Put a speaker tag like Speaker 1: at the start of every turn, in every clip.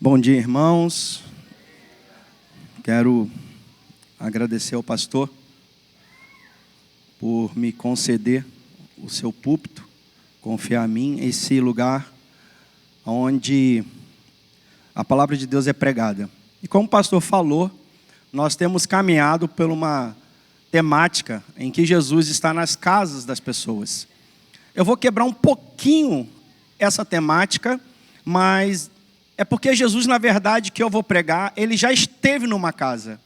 Speaker 1: Bom dia, irmãos. Quero agradecer ao pastor por me conceder o seu púlpito, confiar em mim, esse lugar onde a palavra de Deus é pregada. E como o pastor falou, nós temos caminhado por uma temática em que Jesus está nas casas das pessoas. Eu vou quebrar um pouquinho essa temática, mas é porque Jesus, na verdade, que eu vou pregar, ele já esteve numa casa.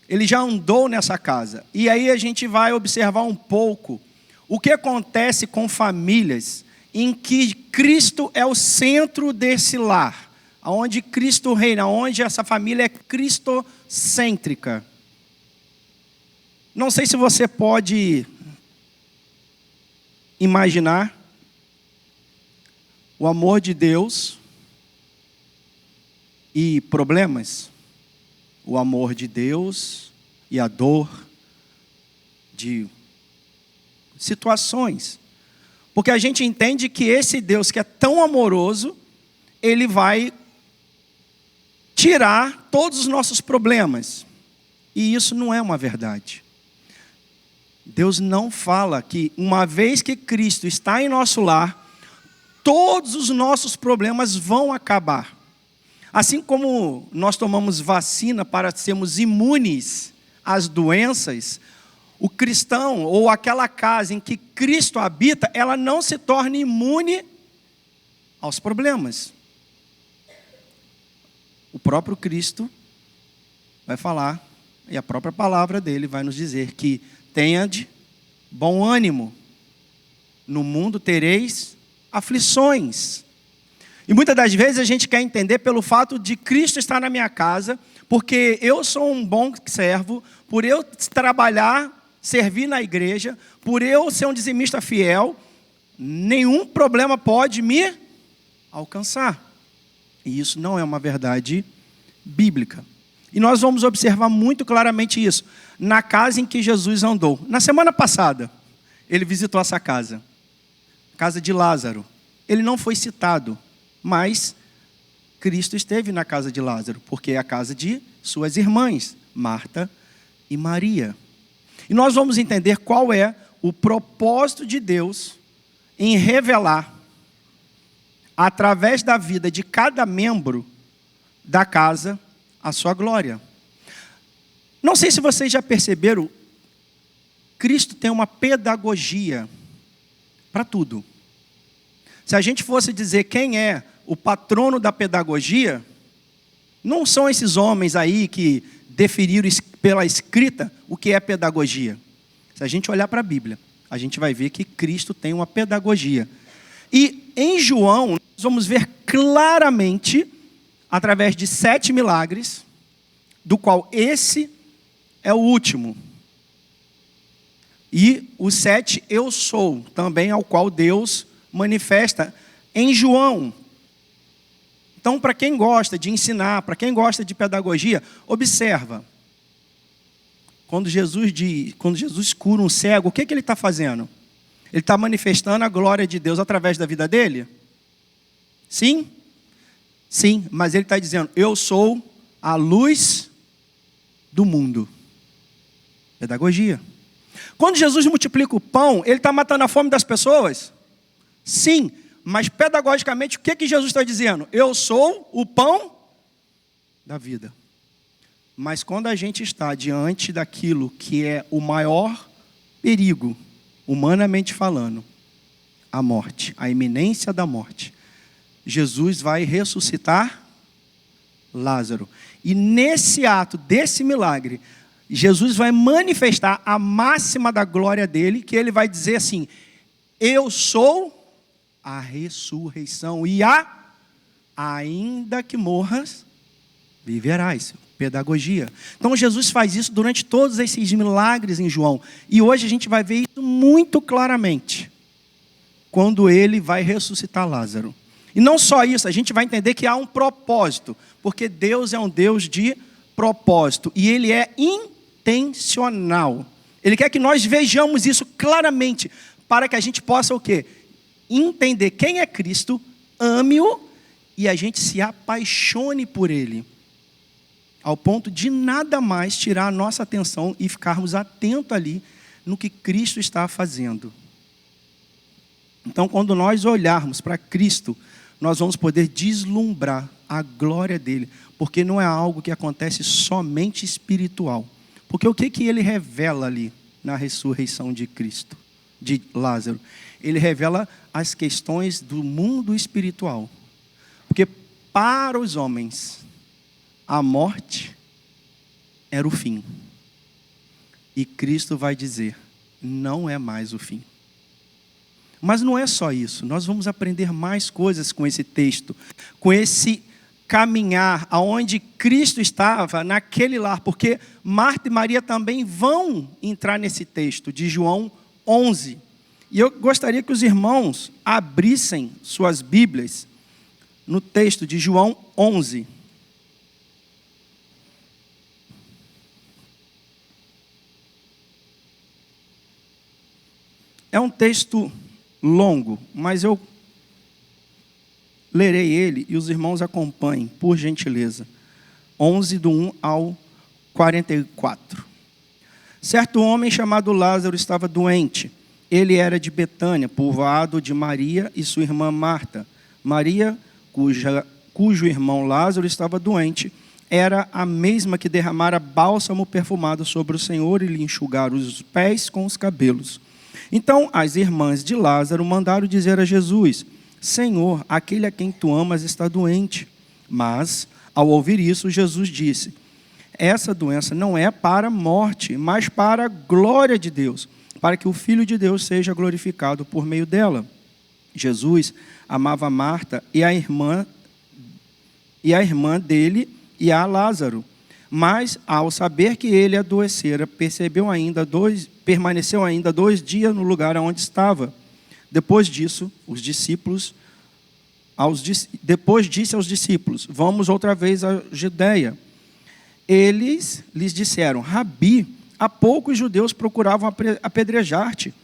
Speaker 1: Ele já andou nessa casa. E aí a gente vai observar um pouco o que acontece com famílias em que Cristo é o centro desse lar, onde Cristo reina, onde essa família é cristocêntrica. Não sei se você pode imaginar o amor de Deus e problemas, o amor de Deus e a dor de situações. Porque a gente entende que esse Deus que é tão amoroso, ele vai tirar todos os nossos problemas. E isso não é uma verdade. Deus não fala que uma vez que Cristo está em nosso lar, todos os nossos problemas vão acabar. Assim como nós tomamos vacina para sermos imunes às doenças, o cristão ou aquela casa em que Cristo habita, ela não se torna imune aos problemas. O próprio Cristo vai falar, e a própria palavra dele vai nos dizer que tenha de bom ânimo, no mundo tereis aflições. E muitas das vezes a gente quer entender pelo fato de Cristo estar na minha casa, porque eu sou um bom servo, por eu trabalhar, servir na igreja, por eu ser um dizimista fiel, nenhum problema pode me alcançar. E isso não é uma verdade bíblica. E nós vamos observar muito claramente isso na casa em que Jesus andou. Na semana passada, ele visitou essa casa, casa de Lázaro. Ele não foi citado, mas Cristo esteve na casa de Lázaro, porque é a casa de suas irmãs, Marta e Maria. E nós vamos entender qual é o propósito de Deus em revelar, através da vida de cada membro da casa, a sua glória. Não sei se vocês já perceberam, Cristo tem uma pedagogia para tudo. Se a gente fosse dizer quem é o patrono da pedagogia, não são esses homens aí que definiram pela escrita o que é pedagogia. Se a gente olhar para a Bíblia, a gente vai ver que Cristo tem uma pedagogia. E em João, nós vamos ver claramente, através de 7 milagres, do qual esse é o último. E o 7, eu sou, também ao qual Deus manifesta em João. Então, para quem gosta de ensinar, para quem gosta de pedagogia, observa. Quando Jesus cura um cego, o que ele está fazendo? Ele está manifestando a glória de Deus através da vida dele? Sim? Sim, mas ele está dizendo, eu sou a luz do mundo. Pedagogia. Quando Jesus multiplica o pão, ele está matando a fome das pessoas? Sim, mas pedagogicamente o que Jesus está dizendo? Eu sou o pão da vida. Mas quando a gente está diante daquilo que é o maior perigo, humanamente falando, a morte, a iminência da morte, Jesus vai ressuscitar Lázaro. E nesse ato, desse milagre, Jesus vai manifestar a máxima da glória dele, que ele vai dizer assim, eu sou a ressurreição e ainda que morras, viverás. Pedagogia. Então Jesus faz isso durante todos esses milagres em João. E hoje a gente vai ver isso muito claramente, quando ele vai ressuscitar Lázaro. E não só isso, a gente vai entender que há um propósito, porque Deus é um Deus de propósito, e ele é intencional. Ele quer que nós vejamos isso claramente, para que a gente possa o quê? Entender quem é Cristo, ame-o e a gente se apaixone por ele, ao ponto de nada mais tirar a nossa atenção e ficarmos atentos ali no que Cristo está fazendo. Então, quando nós olharmos para Cristo, nós vamos poder deslumbrar a glória dele, porque não é algo que acontece somente espiritual. Porque o que ele revela ali na ressurreição de Cristo, de Lázaro? Ele revela as questões do mundo espiritual. Porque para os homens, a morte era o fim. E Cristo vai dizer, não é mais o fim. Mas não é só isso, nós vamos aprender mais coisas com esse texto, com esse caminhar aonde Cristo estava naquele lar, porque Marta e Maria também vão entrar nesse texto de João 11. E eu gostaria que os irmãos abrissem suas Bíblias no texto de João 11. É um texto longo, mas eu lerei ele e os irmãos acompanhem, por gentileza. 11, do 1 ao 44. Certo homem chamado Lázaro estava doente. Ele era de Betânia, povoado de Maria e sua irmã Marta. Maria, cujo irmão Lázaro estava doente, era a mesma que derramara bálsamo perfumado sobre o Senhor e lhe enxugara os pés com os cabelos. Então as irmãs de Lázaro mandaram dizer a Jesus, Senhor, aquele a quem tu amas está doente. Mas, ao ouvir isso, Jesus disse, essa doença não é para a morte, mas para a glória de Deus, para que o Filho de Deus seja glorificado por meio dela. Jesus amava Marta e a irmã dele e a Lázaro. Mas, ao saber que ele adoecera, permaneceu ainda 2 dias no lugar onde estava. Depois disso, depois disse aos discípulos, vamos outra vez à Judeia. Eles lhes disseram, Rabi, há pouco os judeus procuravam apedrejar-te,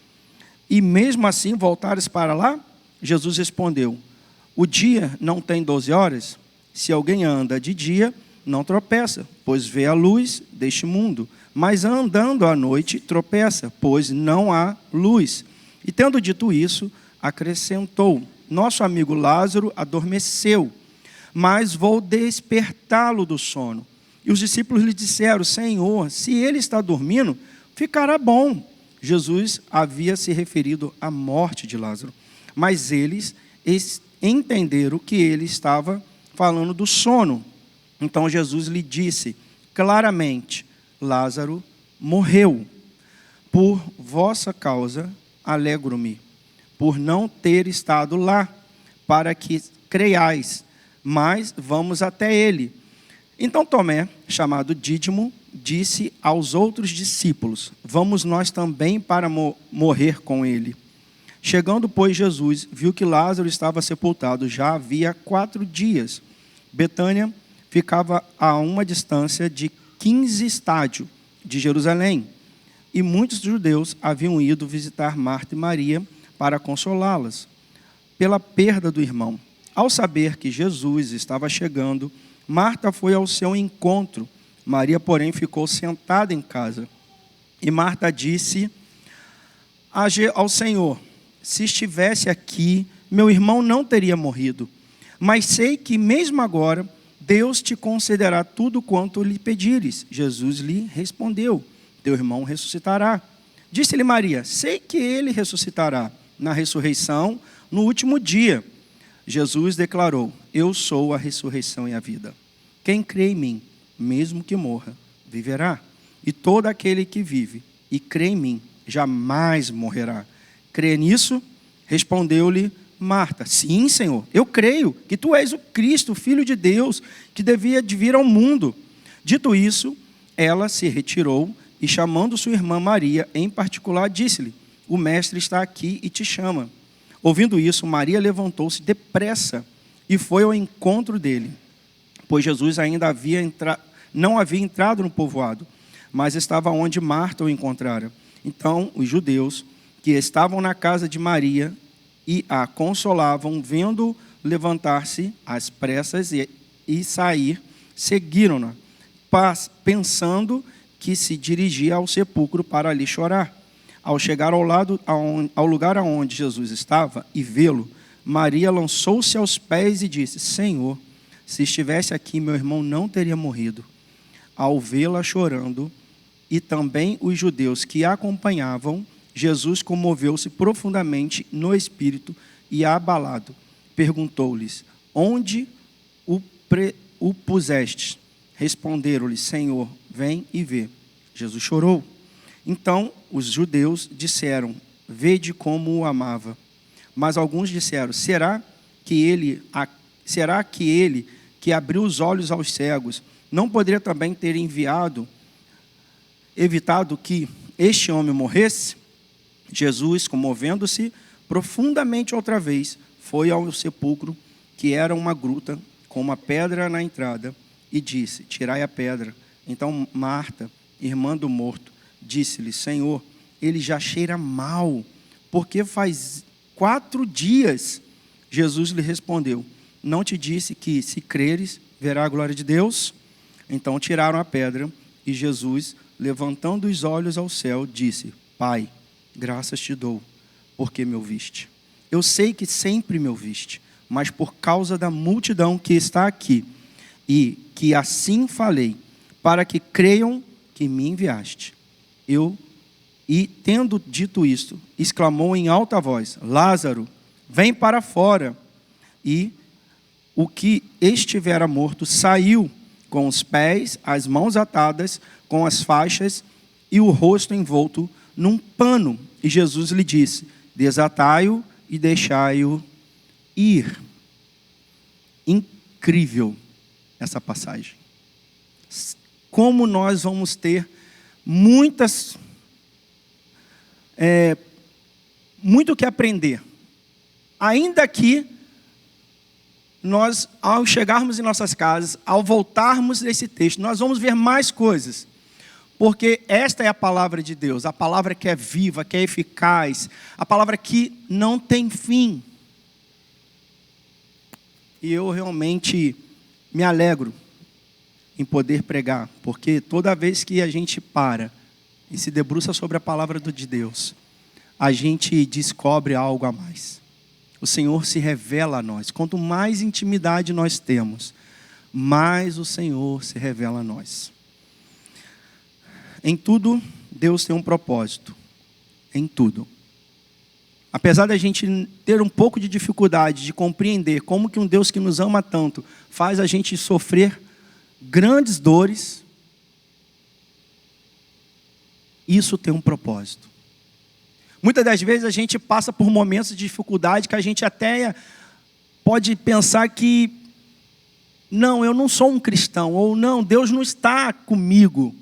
Speaker 1: e mesmo assim voltares para lá? Jesus respondeu, o dia não tem 12 horas? Se alguém anda de dia, não tropeça, pois vê a luz deste mundo. Mas andando à noite, tropeça, pois não há luz. E tendo dito isso, acrescentou, nosso amigo Lázaro adormeceu, mas vou despertá-lo do sono. E os discípulos lhe disseram, Senhor, se ele está dormindo, ficará bom. Jesus havia se referido à morte de Lázaro, mas eles entenderam que ele estava falando do sono. Então Jesus lhe disse claramente, Lázaro morreu. Por vossa causa alegro-me, por não ter estado lá, para que creiais, mas vamos até ele. Então Tomé, chamado Dídimo, disse aos outros discípulos, vamos nós também para morrer com ele. Chegando, pois, Jesus viu que Lázaro estava sepultado, já havia 4 dias. Betânia ficava a uma distância de 15 estádios de Jerusalém. E muitos judeus haviam ido visitar Marta e Maria para consolá-las pela perda do irmão. Ao saber que Jesus estava chegando, Marta foi ao seu encontro. Maria, porém, ficou sentada em casa. E Marta disse ao Senhor, se estivesse aqui, meu irmão não teria morrido. Mas sei que mesmo agora, Deus te concederá tudo quanto lhe pedires. Jesus lhe respondeu, teu irmão ressuscitará. Disse-lhe Maria, sei que ele ressuscitará na ressurreição no último dia. Jesus declarou, eu sou a ressurreição e a vida. Quem crê em mim, mesmo que morra, viverá. E todo aquele que vive e crê em mim, jamais morrerá. Crê nisso? Respondeu-lhe Marta, sim, Senhor, eu creio que tu és o Cristo, o Filho de Deus, que devia de vir ao mundo. Dito isso, ela se retirou e chamando sua irmã Maria, em particular, disse-lhe, o mestre está aqui e te chama. Ouvindo isso, Maria levantou-se depressa e foi ao encontro dele, pois Jesus ainda não havia entrado no povoado, mas estava onde Marta o encontrara. Então, os judeus que estavam na casa de Maria e a consolavam, vendo levantar-se às pressas e sair, seguiram-na, pensando que se dirigia ao sepulcro para ali chorar. Ao chegar ao lugar aonde Jesus estava e vê-lo, Maria lançou-se aos pés e disse: Senhor, se estivesse aqui, meu irmão não teria morrido. Ao vê-la chorando, e também os judeus que a acompanhavam, Jesus comoveu-se profundamente no espírito e, abalado, perguntou-lhes: Onde o pusestes? Responderam-lhe: Senhor, vem e vê. Jesus chorou. Então os judeus disseram: Vede como o amava. Mas alguns disseram: Será que ele que abriu os olhos aos cegos não poderia também ter evitado que este homem morresse? Jesus, comovendo-se profundamente outra vez, foi ao sepulcro, que era uma gruta, com uma pedra na entrada, e disse: Tirai a pedra. Então Marta, irmã do morto, disse-lhe: Senhor, ele já cheira mal, porque faz 4 dias. Jesus lhe respondeu: Não te disse que, se creres, verá a glória de Deus? Então tiraram a pedra, e Jesus, levantando os olhos ao céu, disse: Pai, graças te dou, porque me ouviste. Eu sei que sempre me ouviste, mas por causa da multidão que está aqui, e que assim falei, para que creiam que me enviaste. E tendo dito isto, exclamou em alta voz: Lázaro, vem para fora. E o que estivera morto saiu, com os pés, as mãos atadas, com as faixas, e o rosto envolto num pano. E Jesus lhe disse: Desatai-o e deixai-o ir. Incrível essa passagem. Como nós vamos ter muito o que aprender. Ainda que nós, ao chegarmos em nossas casas, ao voltarmos desse texto, nós vamos ver mais coisas. Porque esta é a palavra de Deus, a palavra que é viva, que é eficaz, a palavra que não tem fim. E eu realmente me alegro em poder pregar, porque toda vez que a gente para e se debruça sobre a palavra de Deus, a gente descobre algo a mais. O Senhor se revela a nós. Quanto mais intimidade nós temos, mais o Senhor se revela a nós. Em tudo, Deus tem um propósito. Em tudo. Apesar da gente ter um pouco de dificuldade de compreender como que um Deus que nos ama tanto faz a gente sofrer grandes dores, isso tem um propósito. Muitas das vezes a gente passa por momentos de dificuldade que a gente até pode pensar que não, eu não sou um cristão, ou não, Deus não está comigo.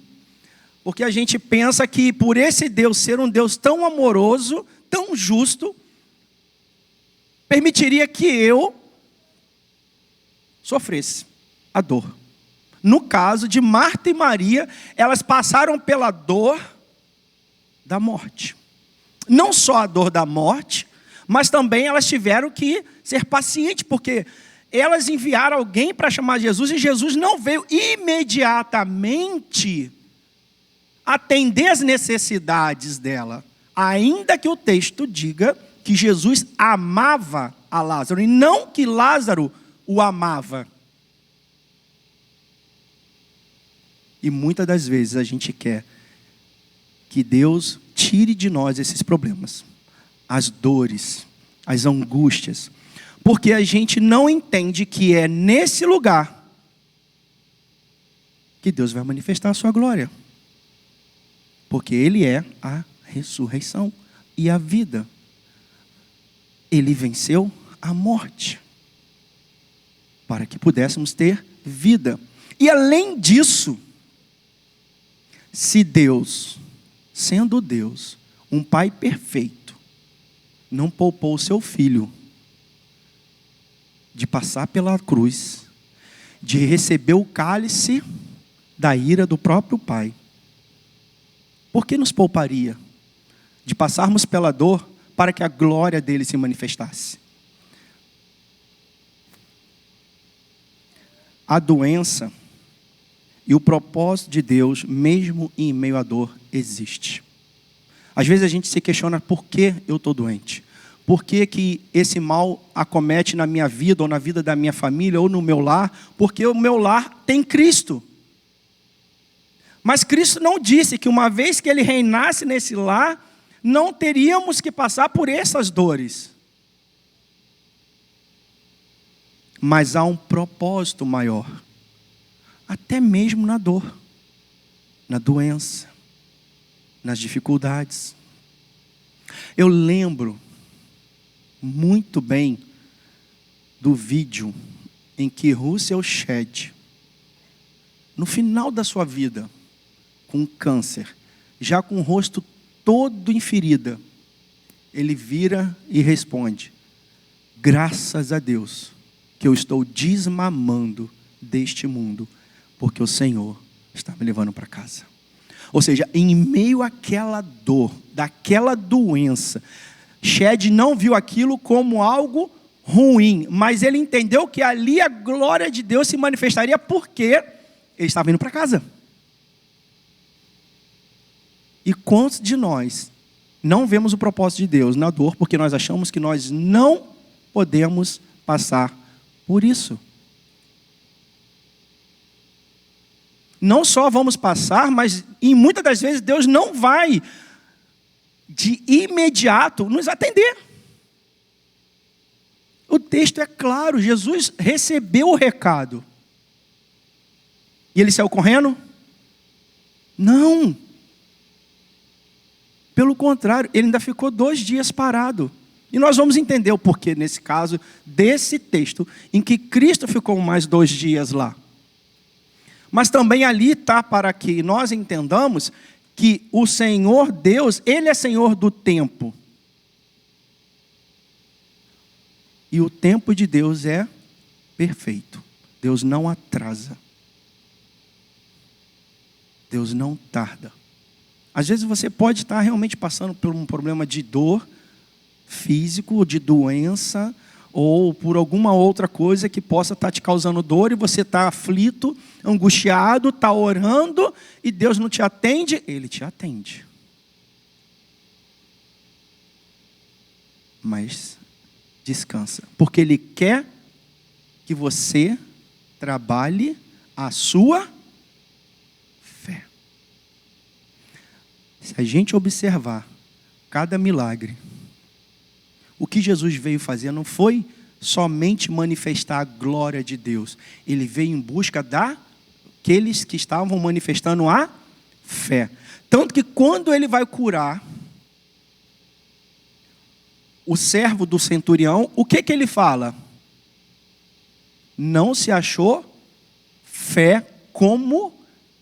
Speaker 1: Porque a gente pensa que por esse Deus ser um Deus tão amoroso, tão justo, permitiria que eu sofresse a dor. No caso de Marta e Maria, elas passaram pela dor da morte. Não só a dor da morte, mas também elas tiveram que ser pacientes, porque elas enviaram alguém para chamar Jesus, e Jesus não veio imediatamente atender as necessidades dela. Ainda que o texto diga que Jesus amava a Lázaro, e não que Lázaro o amava. E muitas das vezes a gente quer que Deus tire de nós esses problemas, as dores, as angústias, porque a gente não entende que é nesse lugar que Deus vai manifestar a sua glória. Porque Ele é a ressurreição e a vida. Ele venceu a morte, para que pudéssemos ter vida. E além disso, se Deus, sendo Deus, um Pai perfeito, não poupou o seu Filho de passar pela cruz, de receber o cálice da ira do próprio Pai, por que nos pouparia de passarmos pela dor para que a glória dele se manifestasse? a doença e o propósito de Deus, mesmo em meio à dor, existe. Às vezes a gente se questiona por que eu estou doente. Por que que esse mal acomete na minha vida, ou na vida da minha família, ou no meu lar? Porque o meu lar tem Cristo. Mas Cristo não disse que uma vez que Ele reinasse nesse lar, não teríamos que passar por essas dores. Mas há um propósito maior. Até mesmo na dor, na doença, nas dificuldades. Eu lembro muito bem do vídeo em que Russell Shedd, no final da sua vida, com câncer, já com o rosto todo em ferida, ele vira e responde: graças a Deus que eu estou desmamando deste mundo, porque o Senhor está me levando para casa. Ou seja, em meio àquela dor, daquela doença, Shedd não viu aquilo como algo ruim, mas ele entendeu que ali a glória de Deus se manifestaria porque ele estava indo para casa. E quantos de nós não vemos o propósito de Deus na dor porque nós achamos que nós não podemos passar por isso? Não só vamos passar, mas em muitas das vezes Deus não vai de imediato nos atender. O texto é claro, Jesus recebeu o recado. E ele saiu correndo? Não. Pelo contrário, ele ainda ficou 2 dias parado. E nós vamos entender o porquê, nesse caso, desse texto, em que Cristo ficou mais 2 dias lá. Mas também ali está para que nós entendamos que o Senhor Deus, Ele é Senhor do tempo. E o tempo de Deus é perfeito. Deus não atrasa. Deus não tarda. Às vezes você pode estar realmente passando por um problema de dor físico, de doença, ou por alguma outra coisa que possa estar te causando dor, e você está aflito, angustiado, está orando, e Deus não te atende. Ele te atende. Mas descansa, porque Ele quer que você trabalhe a sua fé. Se a gente observar cada milagre, o que Jesus veio fazer não foi somente manifestar a glória de Deus. Ele veio em busca daqueles que estavam manifestando a fé. Tanto que quando ele vai curar o servo do centurião, o que ele fala? Não se achou fé como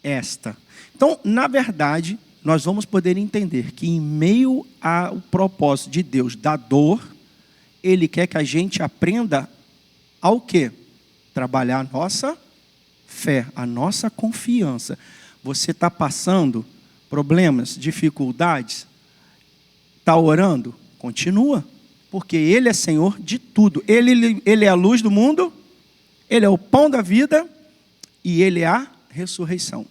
Speaker 1: esta. Então, na verdade, nós vamos poder entender que em meio ao propósito de Deus da dor, Ele quer que a gente aprenda ao quê? Trabalhar a nossa fé, a nossa confiança. Você está passando problemas, dificuldades? Está orando? Continua, porque Ele é Senhor de tudo. Ele é a luz do mundo, Ele é o pão da vida e Ele é a ressurreição.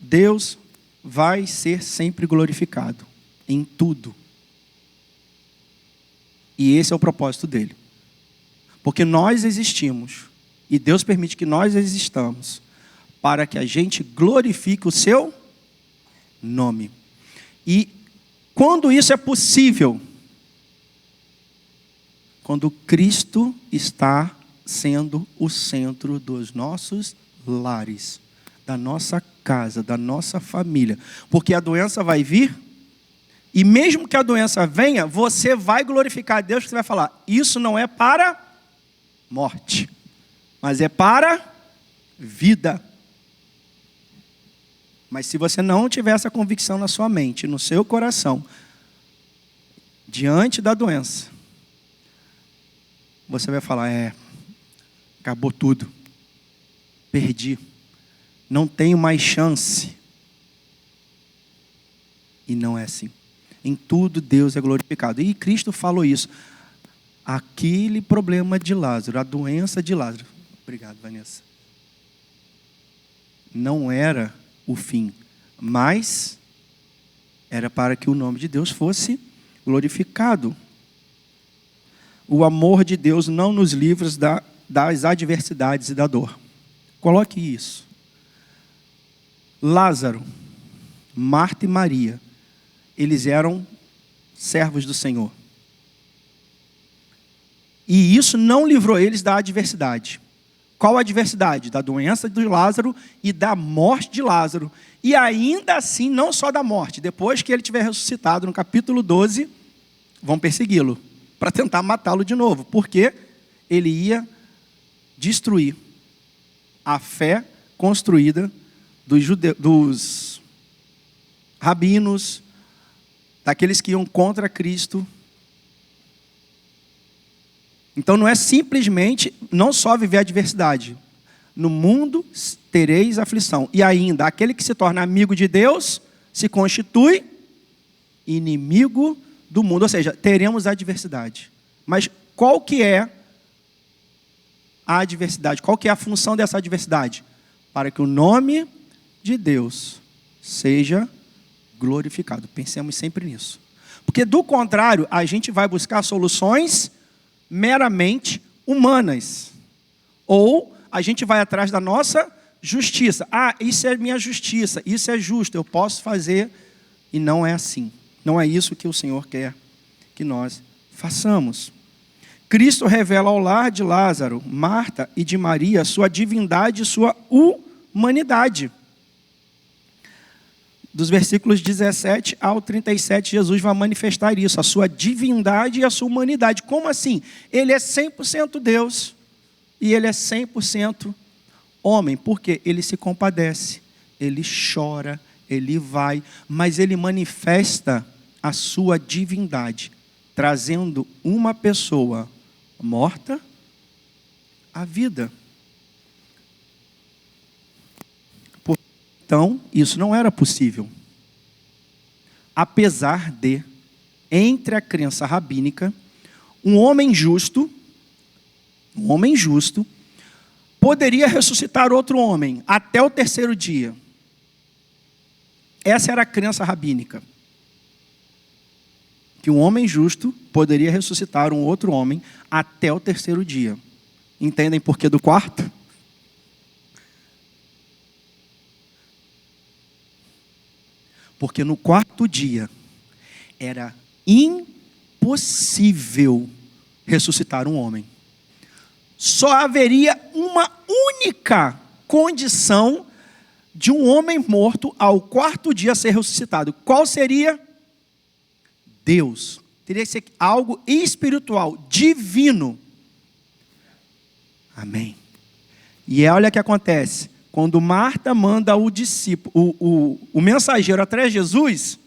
Speaker 1: Deus vai ser sempre glorificado em tudo. E esse é o propósito dele. Porque nós existimos, e Deus permite que nós existamos, para que a gente glorifique o seu nome. E quando isso é possível? Quando Cristo está sendo o centro dos nossos lares, da nossa casa, da nossa família. Porque a doença vai vir, e mesmo que a doença venha, você vai glorificar a Deus, você vai falar, isso não é para morte, mas é para vida. Mas se você não tiver essa convicção na sua mente, no seu coração, diante da doença, você vai falar, acabou tudo, perdi. Não tenho mais chance. E não é assim. Em tudo Deus é glorificado. E Cristo falou isso. aquele problema de Lázaro, a doença de Lázaro. Obrigado, Vanessa. Não era o fim, mas era para que o nome de Deus fosse glorificado. O amor de Deus não nos livra das adversidades e da dor. Coloque isso. Lázaro, Marta e Maria, eles eram servos do Senhor. E isso não livrou eles da adversidade. Qual a adversidade? Da doença de Lázaro e da morte de Lázaro. E ainda assim, não só da morte. Depois que ele tiver ressuscitado, no capítulo 12, vão persegui-lo para tentar matá-lo de novo. Porque ele ia destruir a fé construída dos rabinos, daqueles que iam contra Cristo. Então não é simplesmente, não só viver a adversidade. No mundo tereis aflição. E ainda, aquele que se torna amigo de Deus, se constitui inimigo do mundo. Ou seja, teremos adversidade. Mas qual que é a adversidade? Qual que é a função dessa adversidade? Para que o nome de Deus seja glorificado. Pensemos sempre nisso. Porque do contrário, a gente vai buscar soluções meramente humanas. Ou a gente vai atrás da nossa justiça. Ah, isso é minha justiça, isso é justo, eu posso fazer. E não é assim. Não é isso que o Senhor quer que nós façamos. Cristo revela ao lar de Lázaro, Marta e de Maria sua divindade e sua humanidade. Dos versículos 17 ao 37, Jesus vai manifestar isso, a sua divindade e a sua humanidade. Como assim? Ele é 100% Deus e ele é 100% homem. Porque ele se compadece, ele chora, ele vai, mas ele manifesta a sua divindade, trazendo uma pessoa morta à vida. Então, isso não era possível. Apesar de, entre a crença rabínica, um homem justo poderia ressuscitar outro homem até o terceiro dia. Essa era a crença rabínica. Que um homem justo poderia ressuscitar um outro homem até o terceiro dia. Entendem por que do quarto? Porque no quarto dia era impossível ressuscitar um homem. Só haveria uma única condição de um homem morto ao quarto dia ser ressuscitado. Qual seria? Deus. Teria que ser algo espiritual, divino. Amém. E olha o que acontece. Quando Marta manda o discípulo, o mensageiro atrás de Jesus,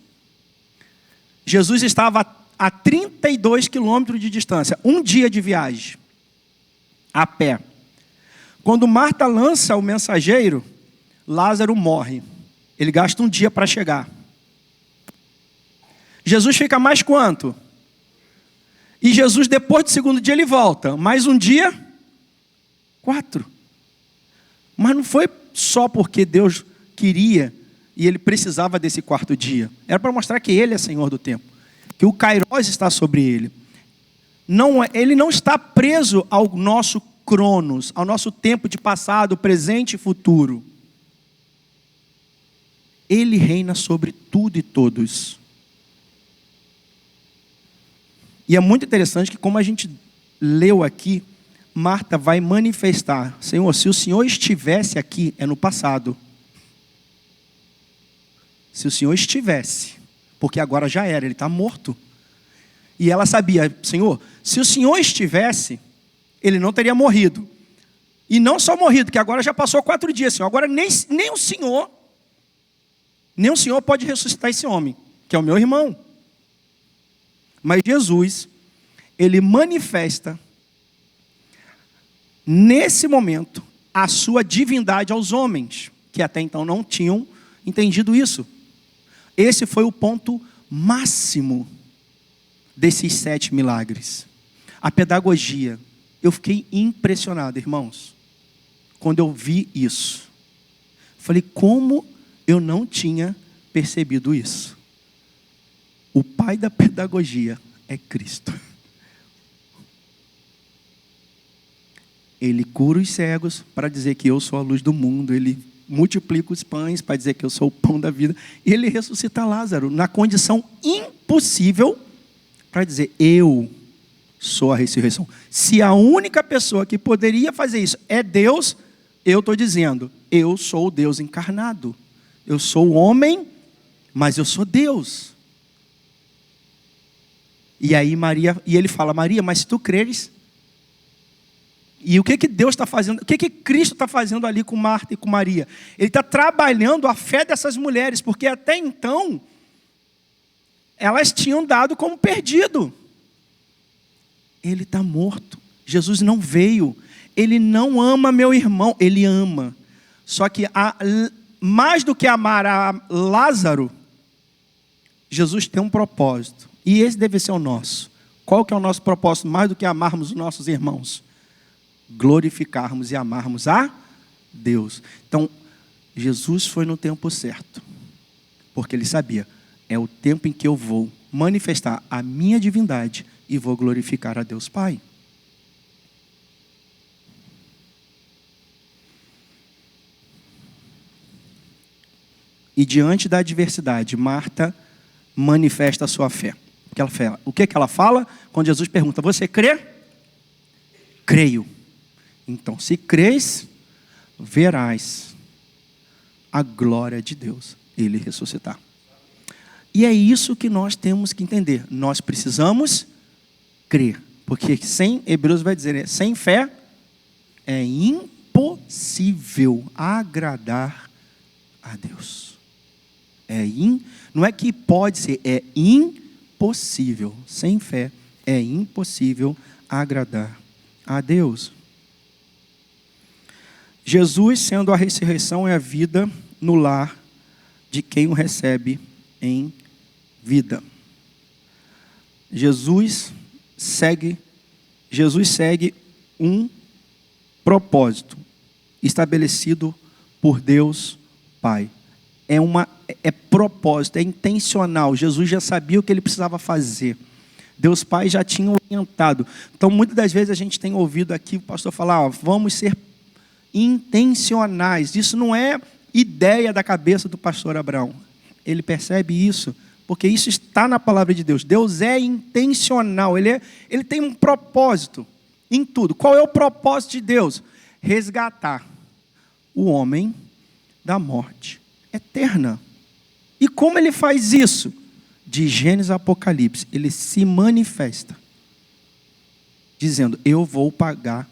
Speaker 1: Jesus estava a 32 quilômetros de distância, um dia de viagem, a pé. Quando Marta lança o mensageiro, Lázaro morre. Ele gasta um dia para chegar. Jesus fica mais quanto? E Jesus, depois do segundo dia, ele volta. Mais um dia, 4. Mas não foi só porque Deus queria e ele precisava desse quarto dia. Era para mostrar que ele é Senhor do tempo. Que o Kairos está sobre ele. Ele não está preso ao nosso cronos, ao nosso tempo de passado, presente e futuro. Ele reina sobre tudo e todos. E é muito interessante que, como a gente leu aqui, Marta vai manifestar: Senhor, se o Senhor estivesse aqui, é no passado. Se o Senhor estivesse, porque agora já era, ele está morto. E ela sabia: Senhor, se o Senhor estivesse, ele não teria morrido. E não só morrido, que agora já passou 4 dias, Senhor. Agora nem o Senhor pode ressuscitar esse homem, que é o meu irmão. Mas Jesus, ele manifesta nesse momento a sua divindade aos homens, que até então não tinham entendido isso. Esse foi o ponto máximo desses 7 milagres. A pedagogia. Eu fiquei impressionado, irmãos, quando eu vi isso. Falei, como eu não tinha percebido isso? O pai da pedagogia é Cristo. Ele cura os cegos para dizer que eu sou a luz do mundo. Ele multiplica os pães para dizer que eu sou o pão da vida. E ele ressuscita Lázaro na condição impossível para dizer, eu sou a ressurreição. Se a única pessoa que poderia fazer isso é Deus, eu estou dizendo, eu sou o Deus encarnado. Eu sou o homem, mas eu sou Deus. E aí ele fala, Maria, mas se tu creres... E o que Deus está fazendo? O que Cristo está fazendo ali com Marta e com Maria? Ele está trabalhando a fé dessas mulheres, porque até então, elas tinham dado como perdido. Ele está morto. Jesus não veio. Ele não ama meu irmão. Ele ama. Só que mais do que amar a Lázaro, Jesus tem um propósito. E esse deve ser o nosso. Qual que é o nosso propósito? Mais do que amarmos os nossos irmãos? Glorificarmos e amarmos a Deus. Então, Jesus foi no tempo certo, porque ele sabia, é o tempo em que eu vou manifestar a minha divindade e vou glorificar a Deus Pai. E diante da adversidade, Marta manifesta a sua fé. O que ela fala? Quando Jesus pergunta, você crê? Creio. Então, se crês, verás a glória de Deus, ele ressuscitar. E é isso que nós temos que entender. Nós precisamos crer. Porque Hebreus vai dizer, sem fé é impossível agradar a Deus. Não é que pode ser, é impossível. Sem fé é impossível agradar a Deus. Jesus, sendo a ressurreição e a vida no lar de quem o recebe em vida. Jesus segue um propósito estabelecido por Deus Pai. É propósito, é intencional. Jesus já sabia o que ele precisava fazer. Deus Pai já tinha orientado. Então, muitas das vezes a gente tem ouvido aqui o pastor falar, vamos ser intencionais. Isso não é ideia da cabeça do pastor Abraão. Ele percebe isso, porque isso está na palavra de Deus. Deus é intencional, ele tem um propósito em tudo. Qual é o propósito de Deus? Resgatar o homem da morte eterna. E como ele faz isso? De Gênesis a Apocalipse, ele se manifesta, dizendo, eu vou pagar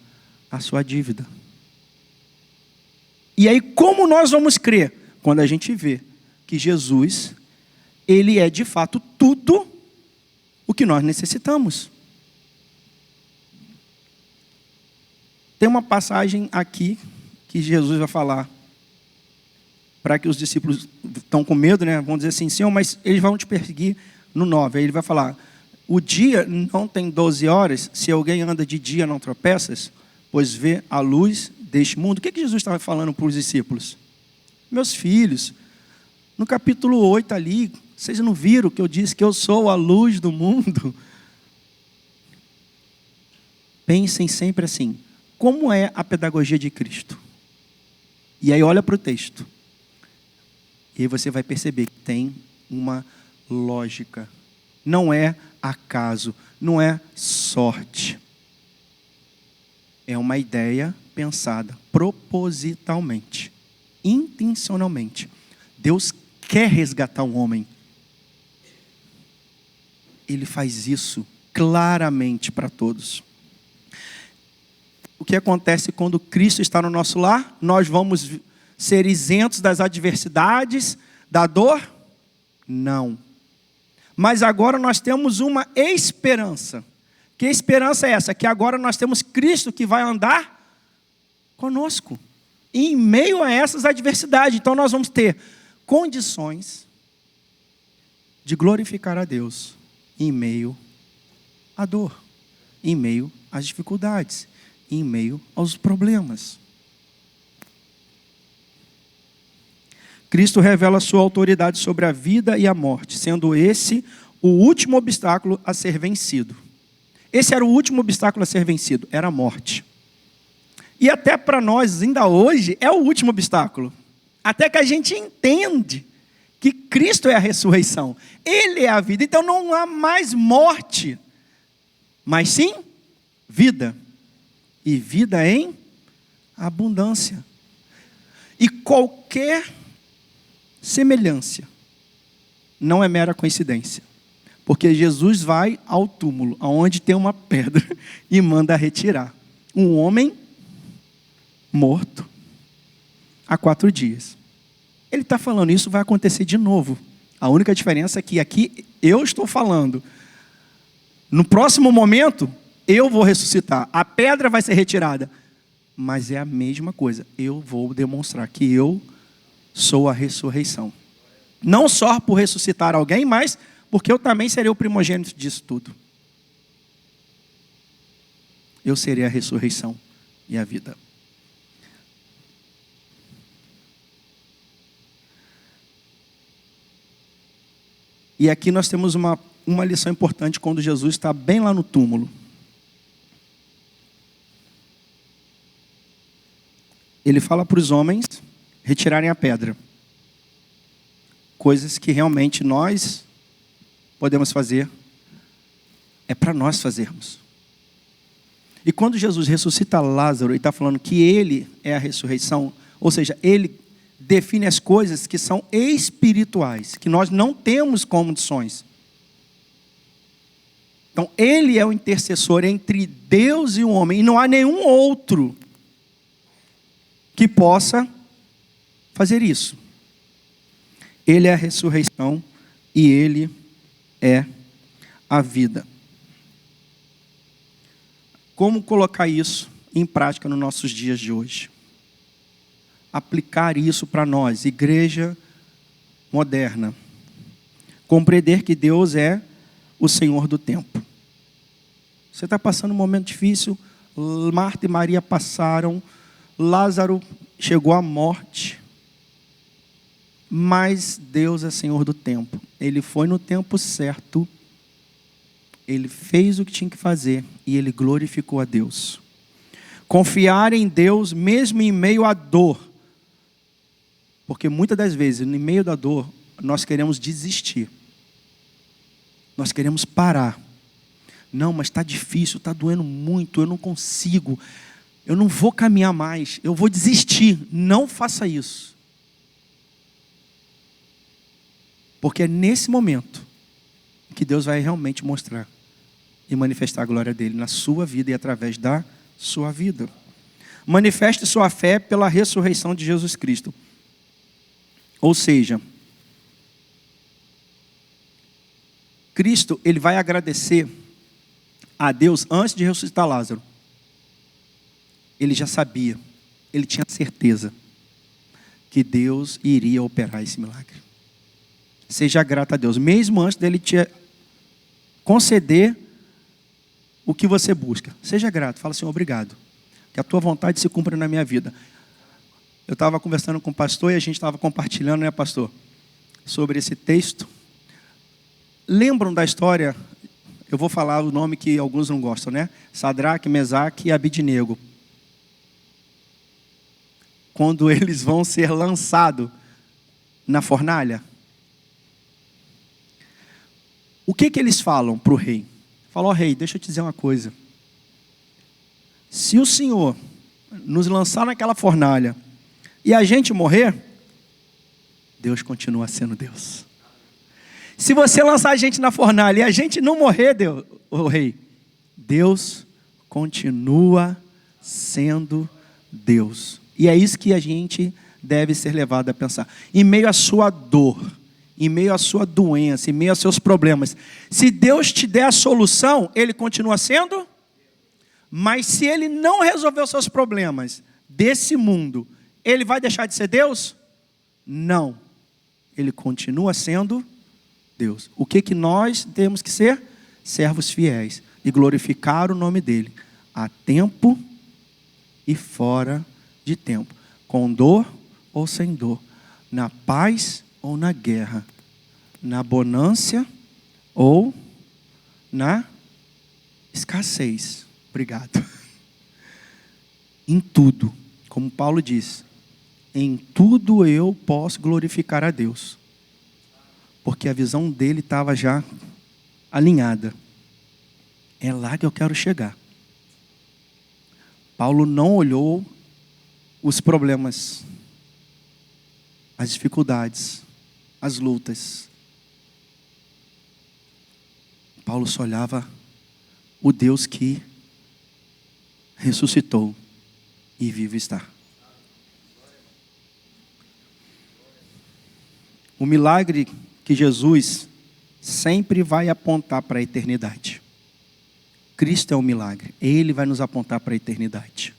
Speaker 1: a sua dívida. E aí, como nós vamos crer? Quando a gente vê que Jesus, ele é de fato tudo o que nós necessitamos. Tem uma passagem aqui que Jesus vai falar para que os discípulos estão com medo, né? Vão dizer assim, Senhor, mas eles vão te perseguir no 9. Aí ele vai falar, o dia não tem 12 horas, se alguém anda de dia não tropeças, pois vê a luz deste mundo. O que Jesus estava falando para os discípulos? Meus filhos, no capítulo 8 ali, vocês não viram que eu disse que eu sou a luz do mundo? Pensem sempre assim, como é a pedagogia de Cristo? E aí olha para o texto. E aí você vai perceber que tem uma lógica. Não é acaso, não é sorte. É uma ideia pensada propositalmente, intencionalmente. Deus quer resgatar um homem. Ele faz isso claramente para todos. O que acontece quando Cristo está no nosso lar? Nós vamos ser isentos das adversidades, da dor? Não. Mas agora nós temos uma esperança. Que esperança é essa? Que agora nós temos Cristo que vai andar conosco, em meio a essas adversidades. Então nós vamos ter condições de glorificar a Deus em meio à dor. em meio às dificuldades, em meio aos problemas. Cristo revela sua autoridade sobre a vida e a morte, sendo esse o último obstáculo a ser vencido. Esse era o último obstáculo a ser vencido, era a morte. E até para nós, ainda hoje, é o último obstáculo. Até que a gente entende que Cristo é a ressurreição. Ele é a vida. Então não há mais morte, mas sim vida. E vida em abundância. E qualquer semelhança não é mera coincidência. Porque Jesus vai ao túmulo, onde tem uma pedra, e manda retirar um homem morto há 4 dias. Ele está falando, isso vai acontecer de novo. A única diferença é que aqui eu estou falando. No próximo momento, eu vou ressuscitar. A pedra vai ser retirada. Mas é a mesma coisa. Eu vou demonstrar que eu sou a ressurreição. Não só por ressuscitar alguém, mas porque eu também serei o primogênito disso tudo. Eu serei a ressurreição e a vida. E aqui nós temos uma lição importante quando Jesus está bem lá no túmulo. Ele fala para os homens retirarem a pedra. Coisas que realmente nós podemos fazer, é para nós fazermos. E quando Jesus ressuscita Lázaro e está falando que ele é a ressurreição, ou seja, ele define as coisas que são espirituais, que nós não temos condições. Então, ele é o intercessor entre Deus e o homem, e não há nenhum outro que possa fazer isso. Ele é a ressurreição e ele é a vida. Como colocar isso em prática nos nossos dias de hoje? Aplicar isso para nós, igreja moderna. Compreender que Deus é o Senhor do tempo. Você está passando um momento difícil, Marta e Maria passaram, Lázaro chegou à morte, mas Deus é Senhor do tempo. Ele foi no tempo certo, ele fez o que tinha que fazer e ele glorificou a Deus. Confiar em Deus mesmo em meio à dor. Porque muitas das vezes, no meio da dor, nós queremos desistir. Nós queremos parar. Não, mas está difícil, está doendo muito, eu não consigo. Eu não vou caminhar mais, eu vou desistir. Não faça isso. Porque é nesse momento que Deus vai realmente mostrar e manifestar a glória dele na sua vida e através da sua vida. Manifeste sua fé pela ressurreição de Jesus Cristo. Ou seja, Cristo, ele vai agradecer a Deus antes de ressuscitar Lázaro. Ele já sabia, ele tinha certeza que Deus iria operar esse milagre. Seja grato a Deus, mesmo antes dele te conceder o que você busca. Seja grato, fala assim, obrigado, que a tua vontade se cumpra na minha vida. Eu estava conversando com o pastor e a gente estava compartilhando, né, pastor, sobre esse texto. Lembram da história, eu vou falar o nome que alguns não gostam, né? Sadraque, Mesaque e Abidnego. Quando eles vão ser lançados na fornalha. O que eles falam para o rei? Falam, rei, deixa eu te dizer uma coisa. Se o Senhor nos lançar naquela fornalha e a gente morrer, Deus continua sendo Deus. Se você lançar a gente na fornalha e a gente não morrer, Deus, o rei, Deus continua sendo Deus. E é isso que a gente deve ser levado a pensar. Em meio à sua dor, em meio à sua doença, em meio aos seus problemas, se Deus te der a solução, Ele continua sendo. Mas se Ele não resolver os seus problemas desse mundo, Ele vai deixar de ser Deus? Não. Ele continua sendo Deus. O que nós temos que ser? Servos fiéis. e glorificar o nome dele, a tempo e fora de tempo, com dor ou sem dor, na paz ou na guerra, na bonança ou na escassez. Obrigado. Em tudo, como Paulo diz, em tudo eu posso glorificar a Deus, porque a visão dele estava já alinhada. É lá que eu quero chegar. Paulo não olhou os problemas, as dificuldades, as lutas. Paulo só olhava o Deus que ressuscitou e vivo está. O milagre que Jesus sempre vai apontar para a eternidade. Cristo é o milagre. Ele vai nos apontar para a eternidade.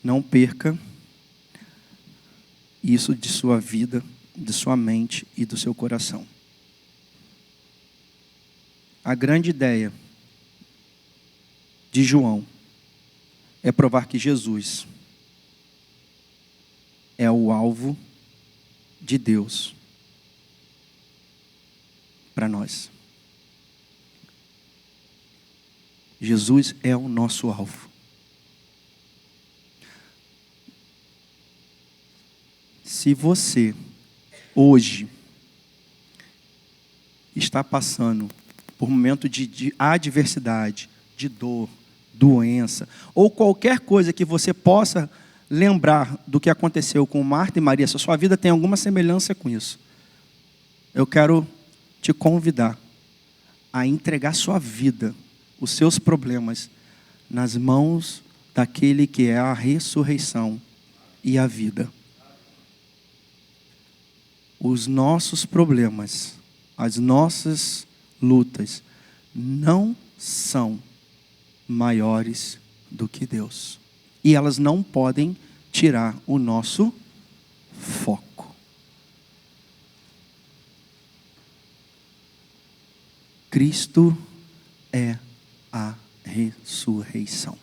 Speaker 1: Não perca isso de sua vida, de sua mente e do seu coração. A grande ideia de João é provar que Jesus é o alvo de Deus para nós. Jesus é o nosso alvo. Se você hoje está passando por um momento de adversidade, de dor, doença, ou qualquer coisa que você possa lembrar do que aconteceu com Marta e Maria, se a sua vida tem alguma semelhança com isso, eu quero te convidar a entregar sua vida, os seus problemas, nas mãos daquele que é a ressurreição e a vida. Os nossos problemas, as nossas lutas, não são maiores do que Deus. E elas não podem tirar o nosso foco. Cristo é a ressurreição.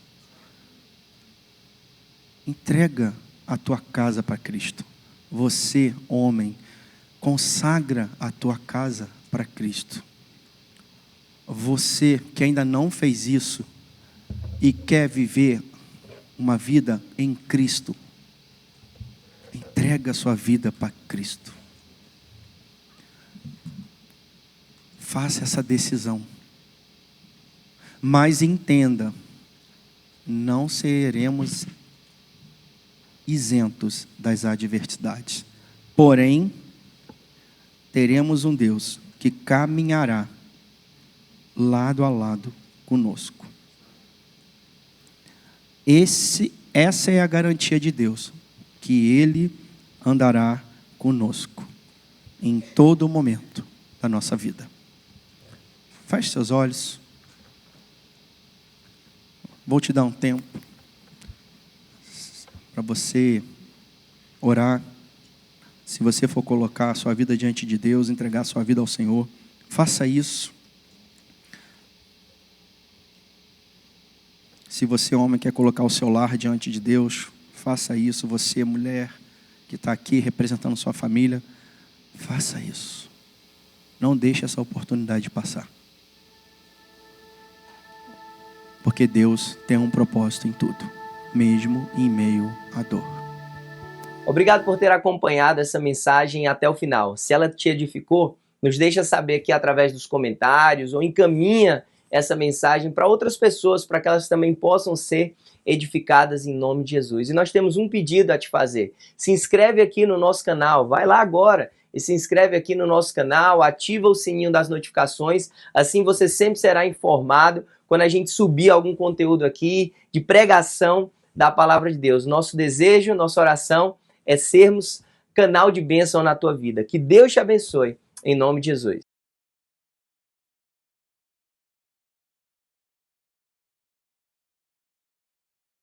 Speaker 1: Entrega a tua casa para Cristo. Você, homem, consagra a tua casa para Cristo. Você que ainda não fez isso e quer viver uma vida em Cristo, entrega a sua vida para Cristo. Faça essa decisão. Mas entenda, não seremos isentos das adversidades. Porém, teremos um Deus que caminhará lado a lado conosco. Essa é a garantia de Deus, que Ele andará conosco em todo momento da nossa vida. Feche seus olhos. Vou te dar um tempo para você orar. Se você for colocar a sua vida diante de Deus, entregar a sua vida ao Senhor, faça isso. Se você, homem, quer colocar o seu lar diante de Deus, faça isso. Você, mulher, que está aqui representando sua família, faça isso. Não deixe essa oportunidade passar. Porque Deus tem um propósito em tudo, mesmo em meio à dor.
Speaker 2: Obrigado por ter acompanhado essa mensagem até o final. Se ela te edificou, nos deixa saber aqui através dos comentários ou encaminha essa mensagem para outras pessoas, para que elas também possam ser edificadas em nome de Jesus. E nós temos um pedido a te fazer. Se inscreve aqui no nosso canal, vai lá agora e se inscreve aqui no nosso canal, ativa o sininho das notificações, assim você sempre será informado quando a gente subir algum conteúdo aqui de pregação da palavra de Deus. Nosso desejo, nossa oração é sermos canal de bênção na tua vida. Que Deus te abençoe, em nome de Jesus.